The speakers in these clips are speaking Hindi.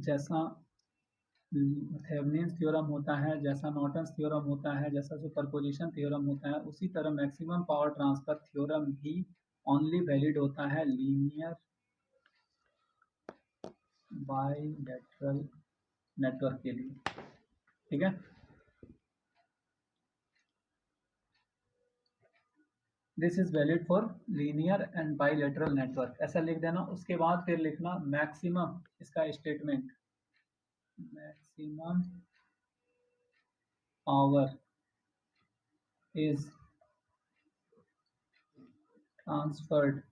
जैसा थेवेनिन्स थ्योरम होता है, जैसा नॉर्टन्स थ्योरम होता है, जैसा सुपरपोजिशन थ्योरम होता है, उसी तरह मैक्सिमम पावर ट्रांसफर थ्योरम भी ओनली वैलिड होता है लीनियर बाइलेटरल नेटवर्क के लिए। ठीक है, this is valid for linear and bilateral network, ऐसा लिख देना। उसके बाद फिर लिखना मैक्सिमम, इसका statement, maximum power is transferred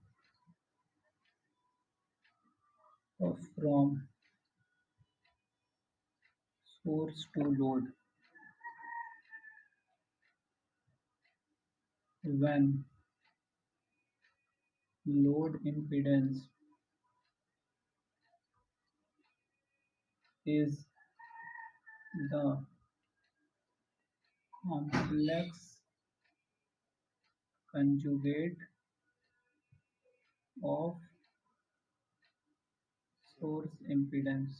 from source to load when load impedance is the complex conjugate of source impedance।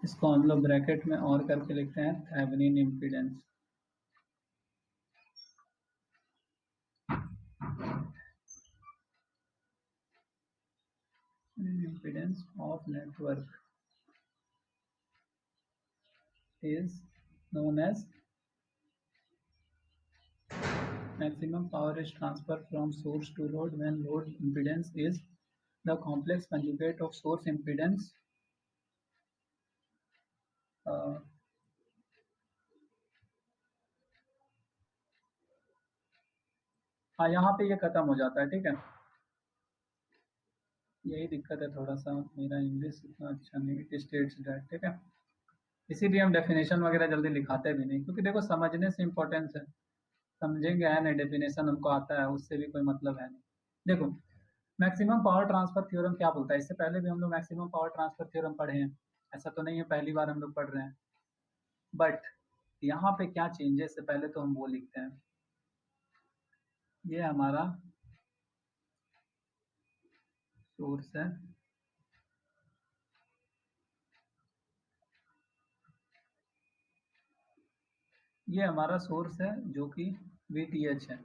इसको हम लोग ब्रैकेट में और करके लिखते हैं Thevenin impedance. Impedance of network is known as maximum power is transferred from source to load when load impedance is the complex conjugate of source impedance हाँ, यहाँ पे ये खत्म हो जाता है। ठीक है, यही दिक्कत है थोड़ा सा, मेरा इंग्लिश इतना अच्छा नहीं, इट स्टेट्स दैट। ठीक है, इसीलिए हम डेफिनेशन वगैरह जल्दी लिखाते भी नहीं, क्योंकि देखो समझने से इम्पोर्टेंस है, समझेंगे है नहीं, डेफिनेशन हमको आता है उससे भी कोई मतलब है नहीं। देखो मैक्सिमम पावर ट्रांसफर थ्योरम क्या बोलता है, इससे पहले भी हम लोग मैक्सिमम पावर ट्रांसफर थ्योरम पढ़े हैं, ऐसा तो नहीं है पहली बार हम लोग पढ़ रहे हैं। बट यहाँ पे क्या चेंजेस है, पहले तो हम वो लिखते हैं। ये हमारा सोर्स है, ये हमारा सोर्स है जो कि VTH है,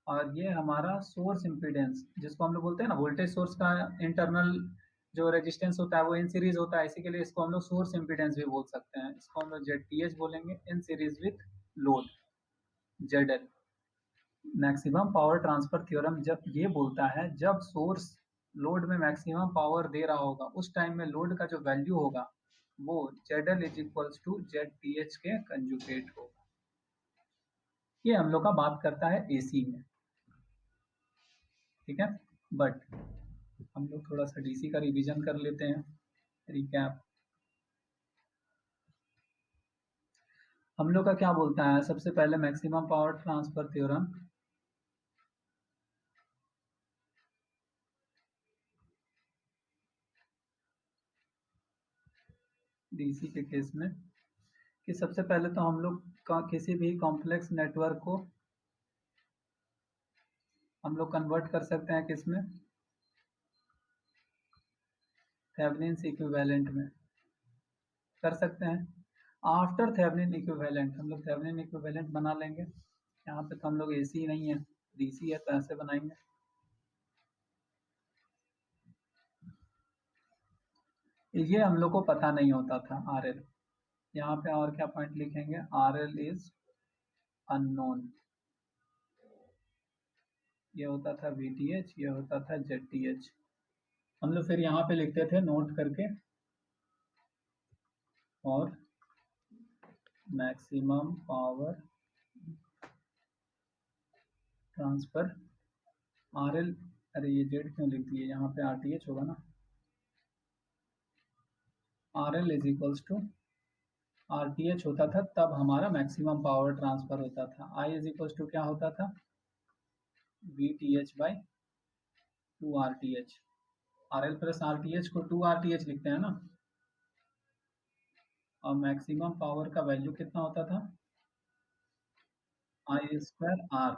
और ये हमारा सोर्स इम्पीडेंस जिसको हम लोग बोलते हैं ना, वोल्टेज सोर्स का इंटरनल जो रेजिस्टेंस होता है वो इन सीरीज होता है, इसी के लिए इसको हम लोग सोर्स इम्पीडेंस भी बोल सकते हैं। इसको हम लोग ZTH बोलेंगे, in series with load ZL। Maximum power transfer theorem जब ये बोलता है जब सोर्स लोड में मैक्सिमम पावर दे रहा होगा, उस टाइम में लोड का जो वैल्यू होगा वो ZL is equals to ZTH के कंजुगेट होगा। ये हम लोग का बात करता है AC में। ठीक है, बट हम लोग थोड़ा सा DC का रिवीजन कर लेते हैं, रिकैप। हम लोग का क्या बोलता है, सबसे पहले maximum power transfer theorem DC के केस में कि सबसे पहले तो हम लोग का किसी भी कॉम्प्लेक्स नेटवर्क को हम लोग कन्वर्ट कर सकते हैं किसमें, थेवेनिन्स इक्विवेलेंट में कर सकते हैं। आफ्टर थेवेनिन इक्विवेलेंट हम लोग थेवेनिन इक्विवेलेंट बना लेंगे। यहाँ पे तो हम लोग AC नहीं है, DC है, तो ऐसे बनाएंगे। ये हम लोग को पता नहीं होता था RL। यहाँ पे और क्या पॉइंट लिखेंगे, RL इज अननोन। ये होता था VTH, ये होता था ZTH। हम लोग फिर यहाँ पे लिखते थे नोट करके, और मैक्सिमम पावर ट्रांसफर RL, अरे ये Z क्यों लिख दिए, यहाँ पे RTH होगा ना। RL is equals to RTH होता था, तब हमारा मैक्सिमम पावर ट्रांसफर होता था। I इज इक्वल्स टू क्या होता था, VTH by 2RTH। RL plus RTH को 2RTH लिखते हैं ना, और मैक्सिमम पावर का वैल्यू कितना होता था, I स्क्वायर R।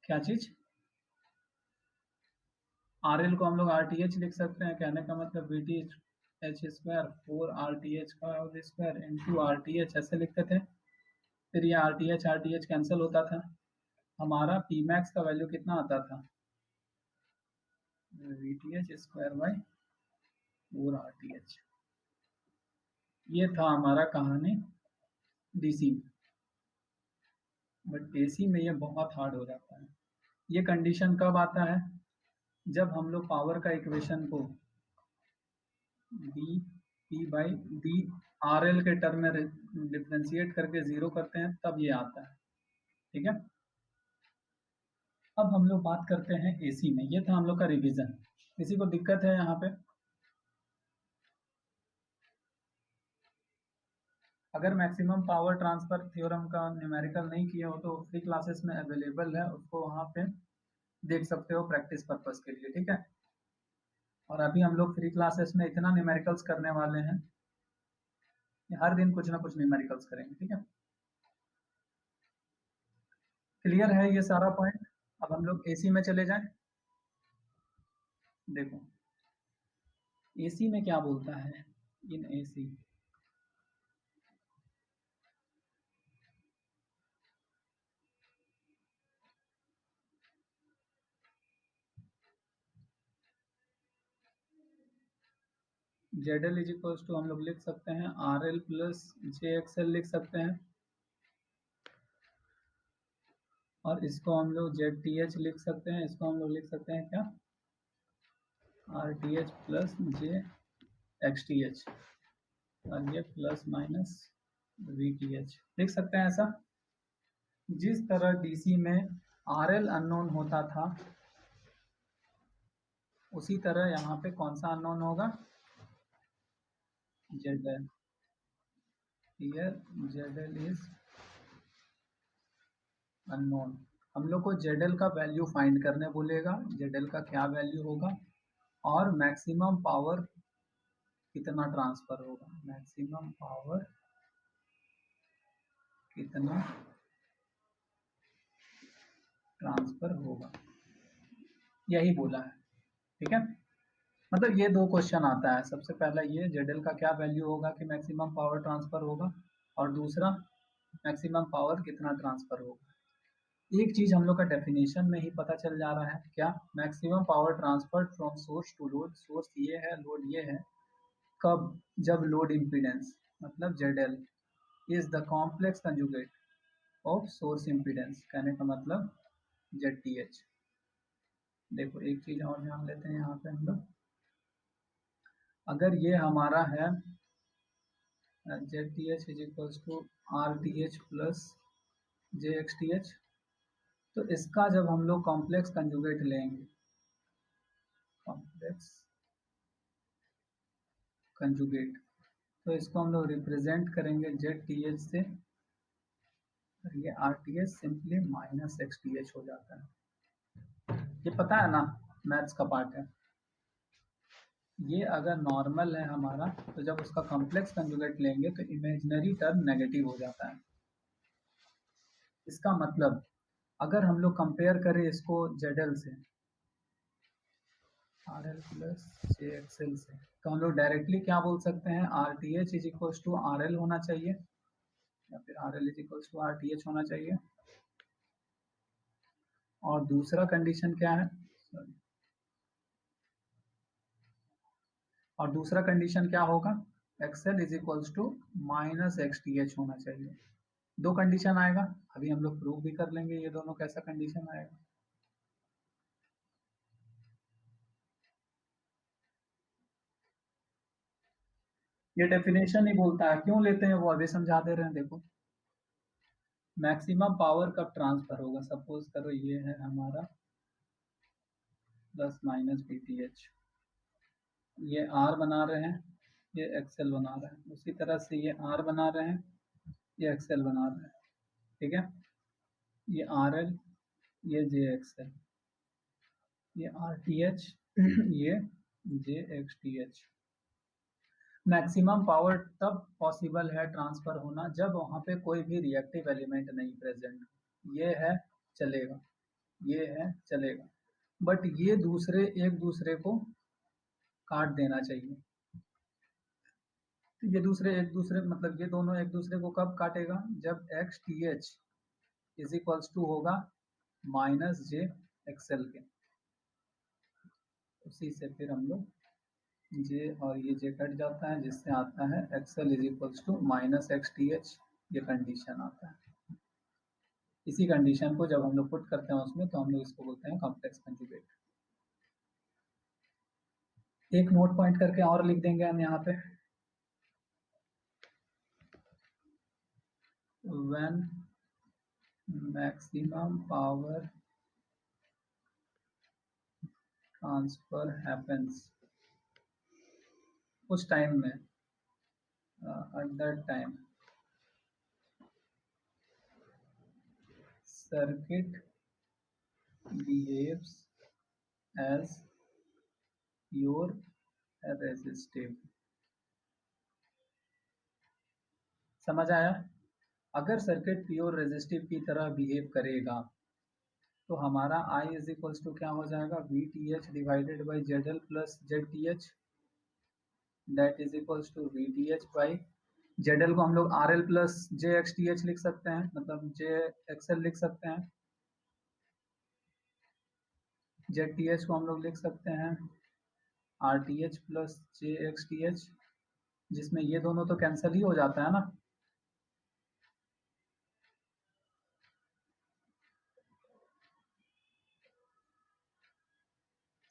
क्या चीज, आर एल को हम लोग आर टी एच लिख सकते हैं, कहने का मतलब V T H square 4 RTH का होल स्क्वायर इंटू RTH ऐसे लिखते थे। फिर ये आर टी एच कैंसिल होता था, हमारा पी मैक्स का वैल्यू कितना आता था, we T H square by 4 RTH। ये था हमारा कहानी डीसी में, बट एसी में ये बहुत हार्ड हो जाता है। ये कंडीशन कब आता है, जब हम लोग पावर का इक्वेशन को D P by D R L के टर्म में डिफ्रेंशिएट करके जीरो करते हैं, तब ये आता है। ठीक है, अब हम लोग बात करते हैं एसी में। ये था हम लोग का रिवीजन। किसी को दिक्कत है यहाँ पे? अगर मैक्सिमम पावर ट्रांसफर थ्योरम का न्यूमेरिकल नहीं किया हो तो फ्री क्लासेस में अवेलेबल है, उसको वहाँ पे देख सकते हो प्रैक्टिस पर्पस के लिए। ठीक है, और अभी हम लोग फ्री क्लासेस में इतना न्यूमेरिकल्स करने वाले हैं, हर दिन कुछ ना कुछ न्यूमेरिकल्स करेंगे। ठीक है, क्लियर है ये सारा पॉइंट? अब हम लोग एसी में चले जाएं। देखो एसी में क्या बोलता है, in AC Z L is equal to हम लोग लिख सकते हैं R L plus J X L लिख सकते हैं, और इसको हम लोग जेड टी एच लिख सकते हैं, इसको हम लोग लिख सकते हैं क्या, are T H plus J X T H, और ये plus minus we T H लिख सकते हैं ऐसा। जिस तरह डीसी में आर एल अननोन होता था, उसी तरह यहाँ पे कौन सा अननोन होगा, Z L. Here Z L is unknown. हम लोग को जेड एल का वैल्यू फाइंड करने बोलेगा, जेड एल का क्या वैल्यू होगा, और मैक्सिमम पावर कितना ट्रांसफर होगा, मैक्सिमम पावर कितना ट्रांसफर होगा, यही बोला है। ठीक है, मतलब ये दो क्वेश्चन आता है। सबसे पहला ये जेडएल का क्या वैल्यू होगा कि मैक्सिमम पावर ट्रांसफर होगा, और दूसरा मैक्सिमम पावर कितना ट्रांसफर होगा। एक चीज हम लोग का डेफिनेशन में ही पता चल जा रहा है, क्या, maximum power transfer from source to load. Source ये है, लोड ये है, कब, जब लोड इम्पीडेंस मतलब Z L is the complex conjugate of source impedance, कहने का मतलब जेड टी एच। देखो एक चीज और ध्यान लेते हैं यहाँ पे हम लोग, अगर ये हमारा है Z T H is equals to R T H plus J X T H, तो इसका जब हम लोग कॉम्प्लेक्स कंजुगेट लेंगे, कॉम्प्लेक्स कंजुगेट, तो इसको हम लोग रिप्रेजेंट करेंगे जेड टी एच से, और ये R T H simply minus X T H हो जाता है। ये पता है ना, मैथ्स का पार्ट है। ये अगर नॉर्मल है हमारा, तो जब उसका कॉम्प्लेक्स कंजुगेट लेंगे तो इमेजिनरी टर्म नेगेटिव हो जाता है। इसका मतलब अगर हम लोग कंपेयर करें इसको जेडएल से, R L plus J X L से, तो हम लोग डायरेक्टली क्या बोल सकते हैं, R T H is equal to R L होना चाहिए, या फिर R L is equal to R T H होना चाहिए। और दूसरा कंडीशन क्या है, और दूसरा कंडीशन क्या होगा, XL is equals to minus X T H होना चाहिए। दो कंडीशन आएगा, अभी हम लोग प्रूव भी कर लेंगे ये दोनों कैसा कंडीशन आएगा। ये डेफिनेशन ही बोलता है, क्यों लेते हैं वो अभी समझा दे रहे हैं। देखो मैक्सिमम पावर कब ट्रांसफर होगा, सपोज करो ये है हमारा plus minus B T H, ये आर बना रहे हैं, ये एक्सएल बना रहे हैं, उसी तरह से ये आर बना रहे हैं, ये एक्सएल बना रहे हैं। ठीक है, ये आर एल, ये जे एक्सएल, ये आर टी एच, ये J X T H. Maximum power तब पॉसिबल है ट्रांसफर होना जब वहाँ पे कोई भी रिएक्टिव एलिमेंट नहीं प्रेजेंट। ये है चलेगा, ये है चलेगा। बट ये दूसरे एक दूसरे को काट देना चाहिए। तो ये दूसरे एक दूसरे मतलब ये दोनों एक दूसरे को कब काटेगा, जब X T H is equals to होगा माइनस जे एक्सएल के। उसी से फिर हम लोग जे और ये जे कट जाता है, जिससे आता है XL is equals to minus X T H, ये कंडीशन आता है। इसी कंडीशन को जब हम लोग पुट करते हैं उसमें, तो हम लोग इसको बोलते हैं कॉम्प्लेक्स कंजुगेट। एक नोट पॉइंट करके और लिख देंगे हम यहाँ पे, when maximum power transfer happens, उस टाइम में at that time circuit behaves as pure resistive। समझ आया? अगर सर्किट प्योर रेजिस्टिव की तरह बिहेव करेगा तो हमारा I इज इक्वल्स टू क्या हो जाएगा, V T H divided by Z L plus Z T H, that is equals to V T H by Z L को हम लोग R L plus J X T H लिख सकते हैं, मतलब जे एक्स एल लिख सकते हैं। जेड टी एच को हम लोग लिख सकते हैं R T H plus J X T H, जिसमें ये दोनों तो कैंसिल ही हो जाता है ना।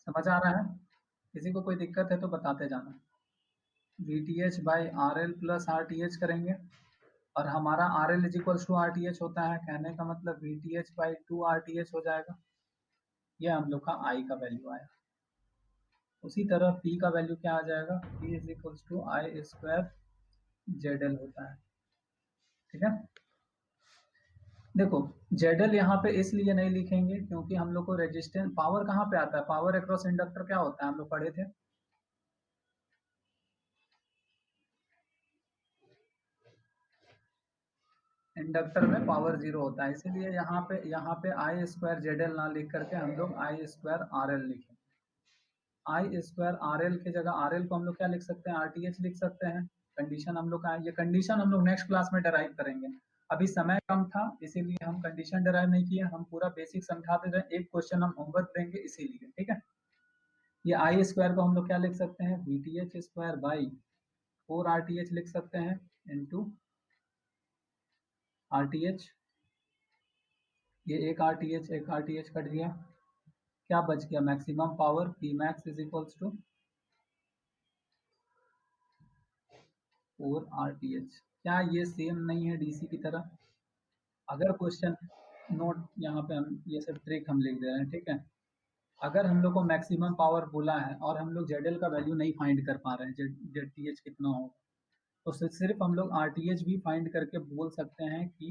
समझ आ रहा है? किसी को कोई दिक्कत है तो बताते जाना। V T H by R L plus R T H करेंगे, और हमारा R L is equals to R T H होता है, कहने का मतलब V T H by two R T H हो जाएगा। ये हम लोग का आई का वैल्यू आया। उसी तरह पी का वैल्यू क्या आ जाएगा, P is equals to I square Z L होता है। ठीक है, देखो जेड एल यहाँ पे इसलिए नहीं लिखेंगे क्योंकि हम लोग को रेजिस्टेंस पावर कहाँ पे आता है, पावर अक्रॉस इंडक्टर क्या होता है, हम लोग पढ़े थे। इंडक्टर में पावर जीरो होता है, इसीलिए यहाँ पे आई स्क्वायर जेड एल ना लिख करके हम लोग आई स्क्वायर आर एल लिखें। आई स्क्वायर आर एल की जगह आर एल को हम लोग क्या लिख सकते हैं, आर टी एच लिख सकते हैं। कंडीशन हम लोग का है, ये कंडीशन हम लोग नेक्स्ट क्लास में डराइव करेंगे। अभी समय कम था इसीलिए हम कंडीशन डराइव नहीं किए, हम पूरा बेसिक समझा दे रहे हैं, एक क्वेश्चन हम होमवर्क देंगे इसीलिए। ठीक है, ये आई स्क्वायर को हम लोग क्या लिख सकते हैं, V T H square by four R T H लिख सकते हैं इंटू आर टी एच। ये एक आर टी एच एक आर टी एच कट गया, क्या बच गया, maximum power P max is equals to four R T H. क्या ये सेम नहीं है डीसी की तरह? अगर क्वेश्चन नोट यहाँ पे हम ये सब ट्रिक हम लिख दे रहे हैं, ठीक है। अगर हम लोग को मैक्सिमम पावर बोला है और हम लोग जेड एल का वैल्यू नहीं फाइंड कर पा रहे हैं, जेड टी एच कितना होगा, तो सिर्फ हम लोग आर टी एच भी फाइंड करके बोल सकते हैं कि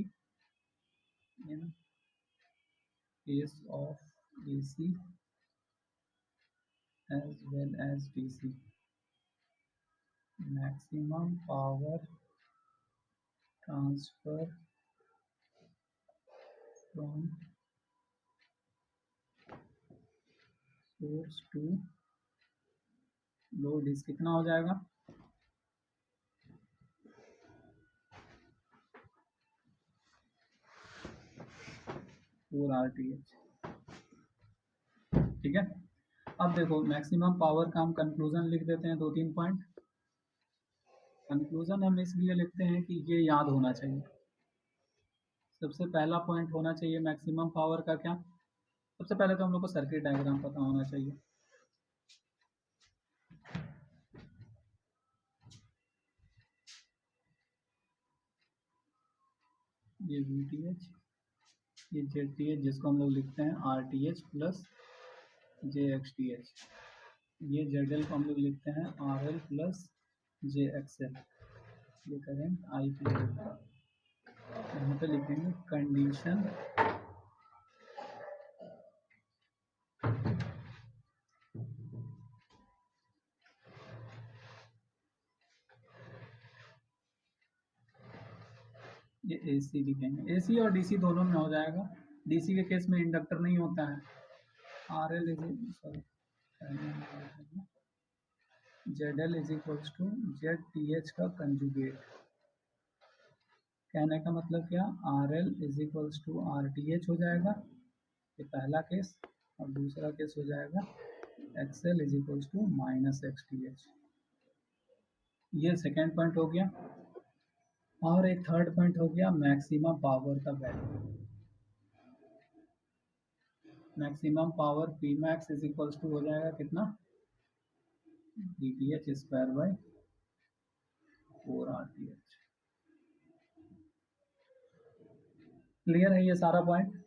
in case of AC as well as DC maximum power transfer from source to load is कितना हो जाएगा, 4 RTH। ठीक है, अब देखो मैक्सिमम पावर का हम कंक्लूजन लिख देते हैं, 2-3 पॉइंट। कंक्लूजन हम इसलिए लिखते हैं कि ये याद होना चाहिए। सबसे पहला पॉइंट होना चाहिए मैक्सिमम पावर का क्या, सबसे पहले तो हम लोग को सर्किट डायग्राम पता होना चाहिए। ये वी टी एच, ये जेड टी एच, जिसको हम लोग लिखते हैं R T H plus J X T H. ये जेड एल को हम लोग लिखते हैं R L plus J X L. ये करेंट आई पी यहाँ पे लिखेंगे कंडीशन ये एसी लिखेंगे, एसी और डीसी दोनों में हो जाएगा। डीसी के केस में इंडक्टर नहीं होता है, R L is sorry Z L is equals to Z T H का कंजुगेट। कहने का मतलब क्या, R L is equals to R T H हो जाएगा, ये पहला केस, और दूसरा केस हो जाएगा X L is equals to minus X T H. ये सेकेंड पॉइंट हो गया। और एक थर्ड पॉइंट हो गया मैक्सिमम पावर का value. Maximum power P max is equals to हो जाएगा कितना, D T H square by 4 R T H. Clear है ये सारा पॉइंट?